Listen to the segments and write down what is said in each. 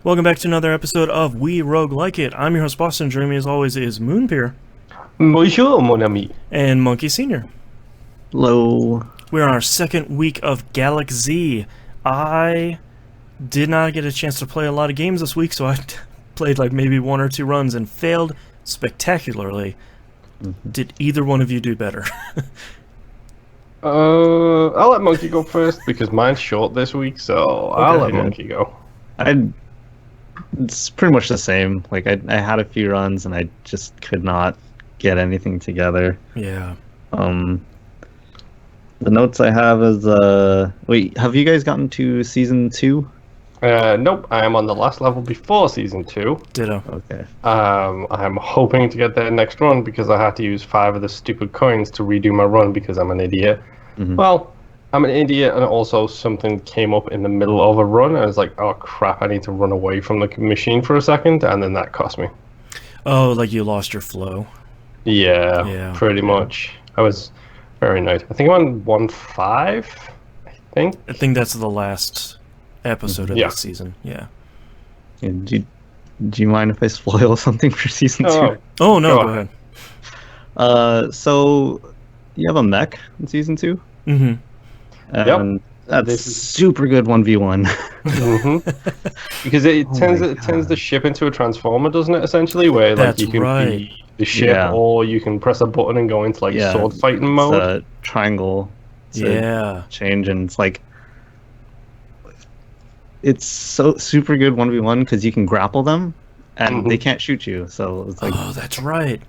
Welcome back to another episode of We Roguelike It. I'm your host, Boston. Joining me as always is Moonpeer. Bonjour, mon ami. And Monkey Sr. Hello. We're on our second week of Galak-Z. I did not get a chance to play a lot of games this week, so I played like maybe one or two runs and failed spectacularly. Did either one of you do better? I'll let Monkey go first because mine's short this week, so I'll let Monkey go. It's pretty much the same. Like I had a few runs and I just could not get anything together. Yeah. The notes I have is wait, have you guys gotten to season 2? Nope, I am on the last level before season 2. Ditto. Okay. I'm hoping to get there next run because I had to use 5 of the stupid coins to redo my run because I'm an idiot. Mm-hmm. Well, I'm an idiot, and also something came up in the middle of a run. I was like, oh crap, I need to run away from the machine for a second, and then that cost me. Oh, like you lost your flow. Yeah. Pretty much. I was very annoyed. I think I'm on 1-5, I think that's the last episode of this season. Yeah. Do you mind if I spoil something for season 2? Oh no, go ahead. So you have a mech in season 2? Mm-hmm. And that's super good 1v1. Because it tends the ship into a transformer, doesn't it? Essentially, where like you can be the ship, or you can press a button and go into like sword fighting mode. It's a triangle. Change, and it's like it's so super good 1v1 because you can grapple them, and they can't shoot you. So it's like, oh, that's right.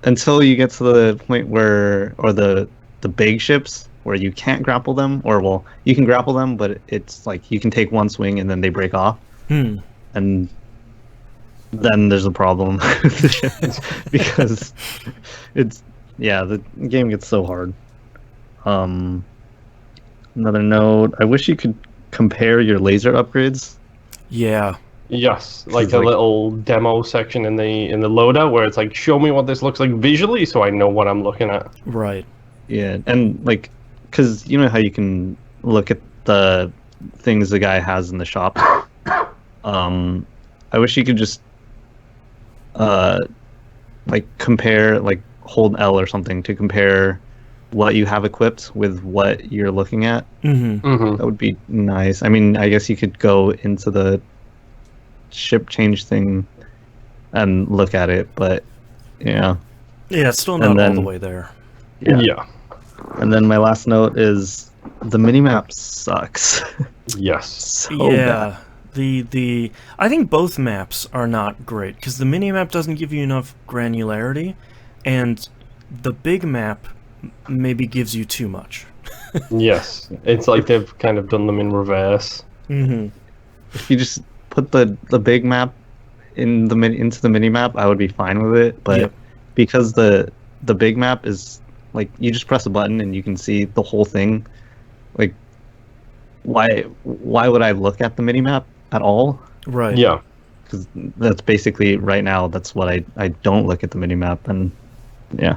Until you get to the point where, or the big ships where you can't grapple them, or well, you can grapple them, but it's like you can take one swing and then they break off, and then there's a problem with the ships because the game gets so hard. Another note: I wish you could compare your laser upgrades. Yeah. Yes, like a little demo section in the loadout where it's like, show me what this looks like visually so I know what I'm looking at. Right. Yeah, and like, because you know how you can look at the things the guy has in the shop. I wish you could just like compare, like hold L or something to compare what you have equipped with what you're looking at. That would be nice. I mean, I guess you could go into the ship change thing and look at it, but it's still not all the way there. And then my last note is the minimap sucks. Yes. So bad. The I think both maps are not great because the minimap doesn't give you enough granularity, and the big map maybe gives you too much. Yes, it's like they've kind of done them in reverse. If you just put the big map into the mini map, I would be fine with it. But because the big map is like you just press a button and you can see the whole thing, like why would I look at the mini map at all? Right. Yeah. Because that's basically right now. That's what I don't look at the mini map, and yeah.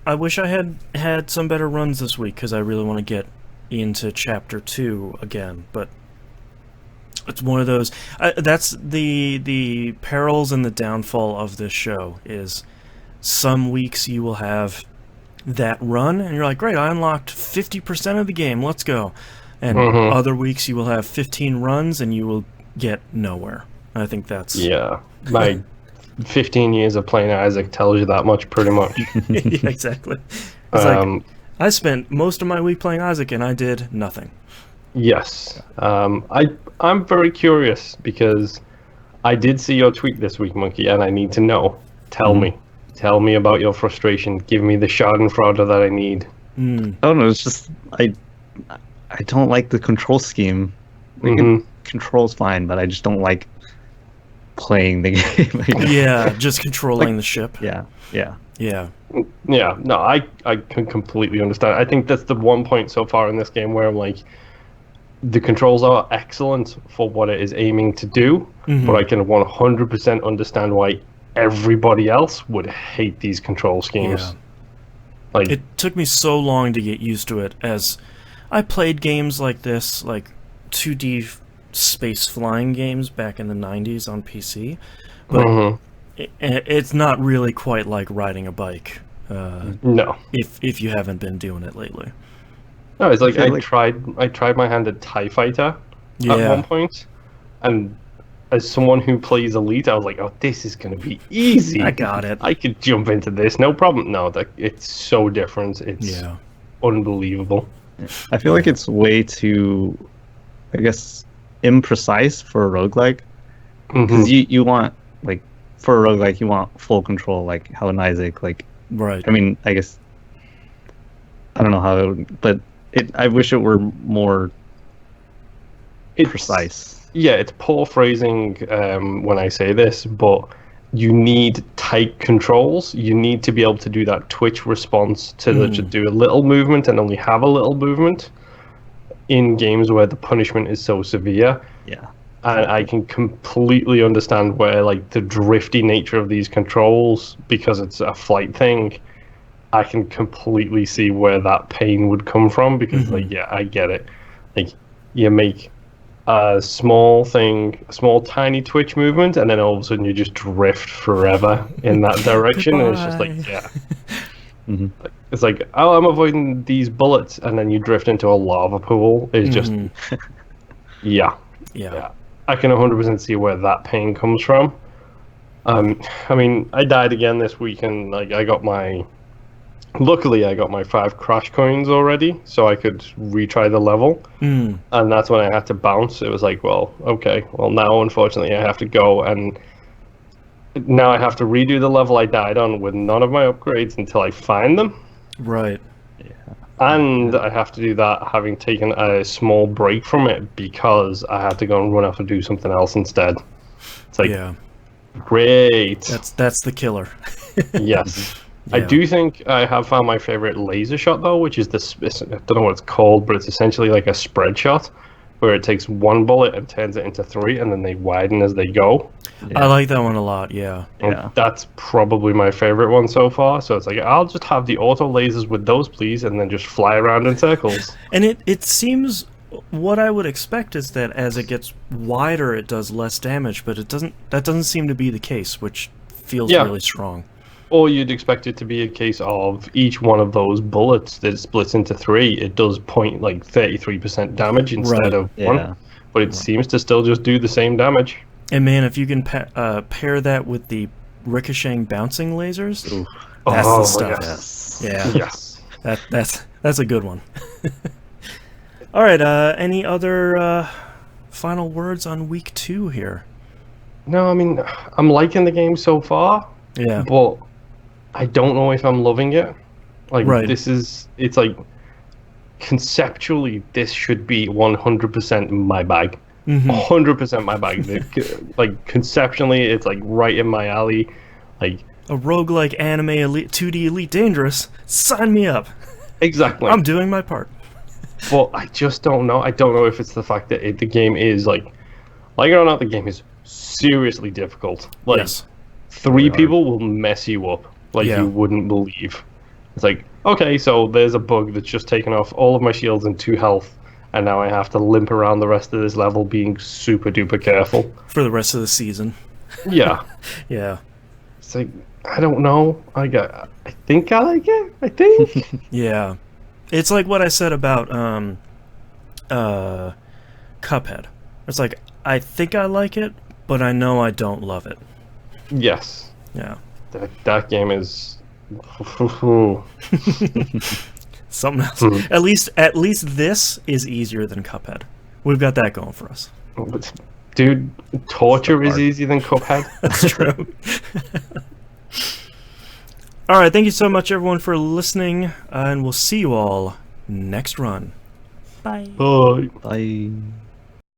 I wish I had some better runs this week because I really want to get into chapter 2 again, but it's one of those that's the perils and the downfall of this show is some weeks you will have that run and you're like, great, I unlocked 50% of the game, let's go, and other weeks you will have 15 runs and you will get nowhere. I think that's my 15 years of playing Isaac tells you that much, pretty much. Yeah, exactly. It's like I spent most of my week playing Isaac and I did nothing. Yes. I'm very curious because I did see your tweet this week, Monkey, and I need to know. Tell me. Tell me about your frustration. Give me the schadenfreude that I need. I don't know, it's just I don't like the control scheme. Control's fine, but I just don't like playing the game. Just controlling the ship. Yeah. No, I can completely understand. I think that's the one point so far in this game where I'm like, the controls are excellent for what it is aiming to do, but I can 100% understand why everybody else would hate these control schemes. Like, It took me so long to get used to it, as I played games like this, like 2D space flying games back in the 90s on PC, but it's not really quite like riding a bike. no. If you haven't been doing it lately. No, it's like feel I tried my hand at TIE Fighter at Yeah. one point, and as someone who plays Elite, I was like, oh, this is going to be easy. I got it. I could jump into this, no problem. No, it's so different. It's Yeah. unbelievable. I feel like it's way too, I guess, imprecise for a roguelike. Because you want, like, for a roguelike, you want full control, like how in Isaac, like, Right. I mean, I guess, I don't know how it would, but I wish it were more precise. Yeah, it's poor phrasing when I say this, but you need tight controls. You need to be able to do that twitch response to do a little movement and only have a little movement in games where the punishment is so severe. Yeah. And I can completely understand where, like, the drifty nature of these controls, because it's a flight thing, I can completely see where that pain would come from, because, like, yeah, I get it. Like, you make a small tiny twitch movement, and then all of a sudden you just drift forever in that direction, and it's just like, yeah. It's like, oh, I'm avoiding these bullets, and then you drift into a lava pool. It's just, yeah. I can 100% see where that pain comes from. I mean, I died again this week, and like luckily I got my 5 crash coins already, so I could retry the level. And that's when I had to bounce. It was like, well, okay, well, now unfortunately I have to go, and now I have to redo the level I died on with none of my upgrades until I find them. Right. And I have to do that having taken a small break from it, because I had to go and run off and do something else instead. It's like, great. That's the killer. Yes. I do think I have found my favorite laser shot, though, which is I don't know what it's called, but it's essentially like a spread shot, where it takes one bullet and turns it into 3, and then they widen as they go. I like that one a lot, yeah. And that's probably my favorite one so far. So it's like, I'll just have the auto lasers with those, please, and then just fly around in circles. And it seems, what I would expect is that as it gets wider, it does less damage, but that doesn't seem to be the case, which feels really strong. Or you'd expect it to be a case of each one of those bullets that splits into 3, it does 33% damage instead of 1. But it seems to still just do the same damage. And man, if you can pair that with the ricocheting bouncing lasers, that's the stuff. Yes. Yeah. Yes. That's a good one. All right, any other final words on week 2 here? No, I mean, I'm liking the game so far. Yeah. But I don't know if I'm loving it. Like, it's like, conceptually, this should be 100% my bag. 100% my bag. Like, conceptually, it's like right in my alley. Like, a roguelike anime elite 2D Elite Dangerous. Sign me up. Exactly. I'm doing my part. But I just don't know. I don't know if it's the fact that the game is, like it or not, the game is seriously difficult. Like, 3 people will mess you up like you wouldn't believe. It's like, okay, so there's a bug that's just taken off all of my shields and 2 health, and now I have to limp around the rest of this level being super duper careful. For the rest of the season. Yeah. Yeah. It's like, I don't know. I think I like it. I think. Yeah. It's like what I said about Cuphead. It's like, I think I like it, but I know I don't love it. Yes. Yeah. That game is something else. At least this is easier than Cuphead. We've got that going for us. Dude, torture is easier than Cuphead. That's true. All right, thank you so much, everyone, for listening, and we'll see you all next run. Bye. Bye. Bye.